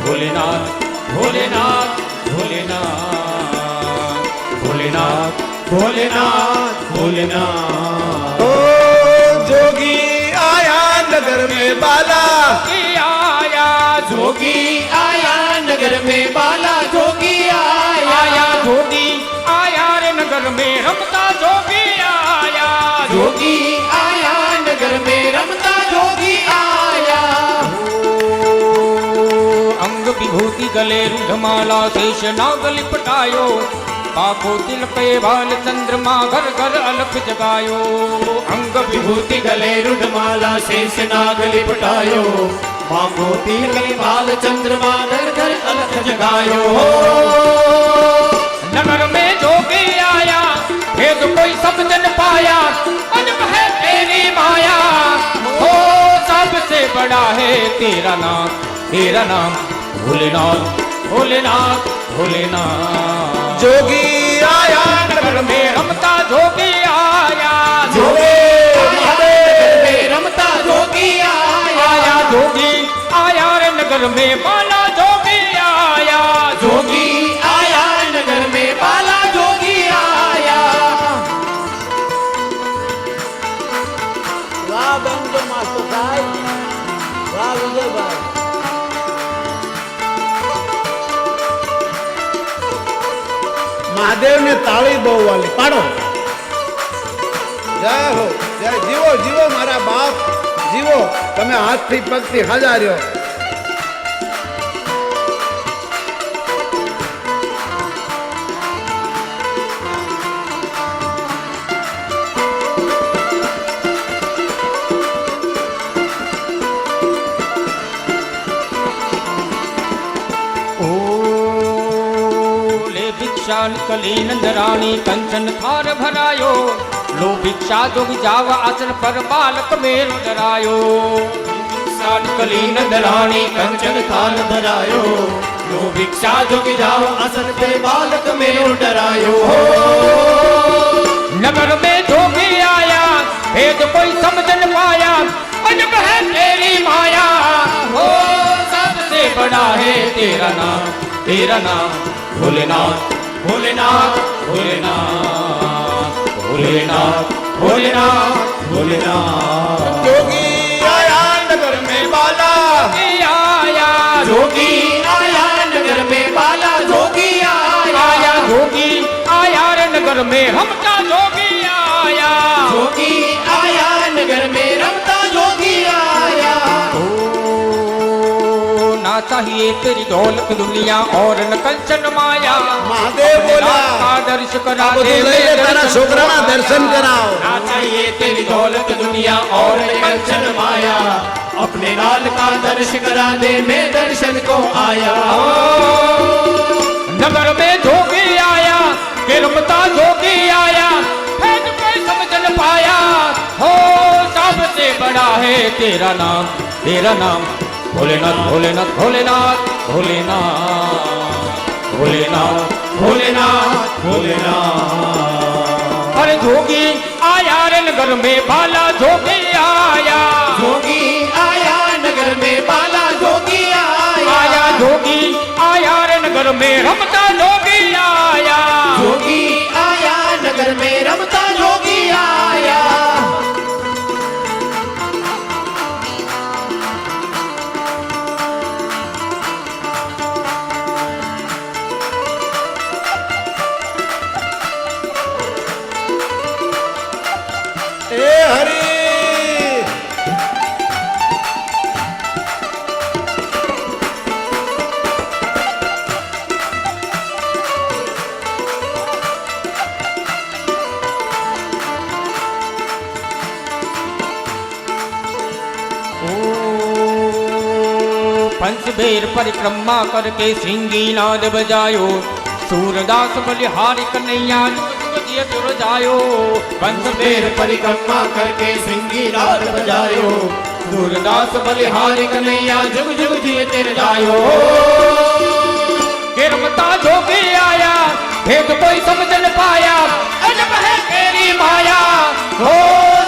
भोलेनाथ भोलेनाथ भोलेनाथ भोलेनाथ भोलेनाथ भोलेनाथ। ओ जोगी आया नगर में बाला, आया जोगी आया नगर में बाला, जोगी आया जोगी आया रे नगर में रमता जोगी आया, जोगी आया नगर में रमता जोगी आया। अंग विभूति गले रुधमाला शेष नाग लिपटायो, पाखो तिल पे बाल चंद्रमा घर घर अलख जगायो। अंग विभूति गले रुधमाला शेष नाग लिपटायो, मांगो तिल पे बाल चंद्रमा घर घर अलख जगायो। नगर में जोगी आया भेद कोई समझ न पाया, अजब है तेरी माया हो सबसे बड़ा है तेरा नाम, तेरा नाम भोलेनाथ भोलेनाथ भोलेनाथ। जोगी आया नगर में रमता जोगी आया, जोगी में रमता जोगी आया, जोगी आया रे नगर में बाला जोगी आया, जोगी आया नगर में बाला जोगी आया। वाह बंदो मास्टर साहब, वाह विजय भाई। महादेव ने ताली बहु वाली पाड़ो। जय हो जय, जीवो जीवो मारा बाप जीवो, तमे हाथ थी पग थी हजार्यो। कली नंदरानी कंचन थार भरायो, लो भिक्षा जोग जाव आसन पर बालक में डरायो। कली नंदरानी कंचन थाल धरायो, लो भिक्षा जोग जाओ आसन पे बालक में डरायो। नगर में जोगी आया भेद कोई समझ न पाया, अजब है तेरी माया हो सबसे बड़ा है तेरा नाम, तेरा नाम भोलेनाथ भोलेनाथ भोलेनाथ भोलेनाथ भोलेनाथ भोलेनाथ। जोगी आया नगर में बाला, आया जोगी आया नगर में बाला, जोगी आया जोगी आया रे नगर में रमता जोगी आया, जोगी आया नगर में रमता जोगी आया। ना चाहिए तेरी दौलत दुनिया और न कंचन माया, महादेव बोला दर्श करा दे तेरा छोकरा दर्शन कराओ। ना चाहिए तेरी दौलत दुनिया और न कंचन माया, अपने लाल का दर्श करा दे, मैं दर्शन को आया। नगर में जोगी आया के रमता जोगी आया, भेद कोई समझ न पाया हो सबसे बड़ा है तेरा नाम, तेरा नाम भोलेनाथ भोलेनाथ भोलेनाथ भोलेनाथ भोलेनाथ भोलेनाथ भोलेनाथ। अरे जोगी आया रे नगर में बाला जोगी आया, जोगी आया नगर में बाला जोगी आया जोगी आया रे नगर में रमता जोगी आया, जोगी आया नगर में रमता जोगी आया। ए हरि पंचबेर परिक्रमा करके सिंगी नाद बजायो, सूरदास बलिहारी कन्हैया जुग जायो। पंचबेर परिक्रमा करके सिंगी नाद बजायो, सूरदास बलिहारी कन्हैया जुग जुग जिए तेरे जायो। के रमता जोगी आया भेद कोई समझ न पाया, अजब है तेरी माया हो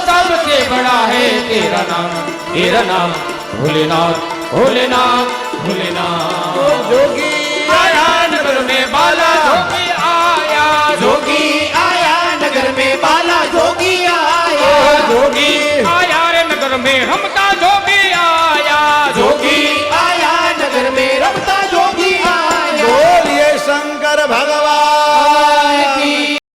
सबसे बड़ा है तेरा नाम, तेरा नाम भोलेनाथ भोलेनाथ भोलेनाथ। जोगी आया नगर में बाला जोगी आया जोगी आया नगर में बाला जोगी आया जोगी आया रे नगर में हम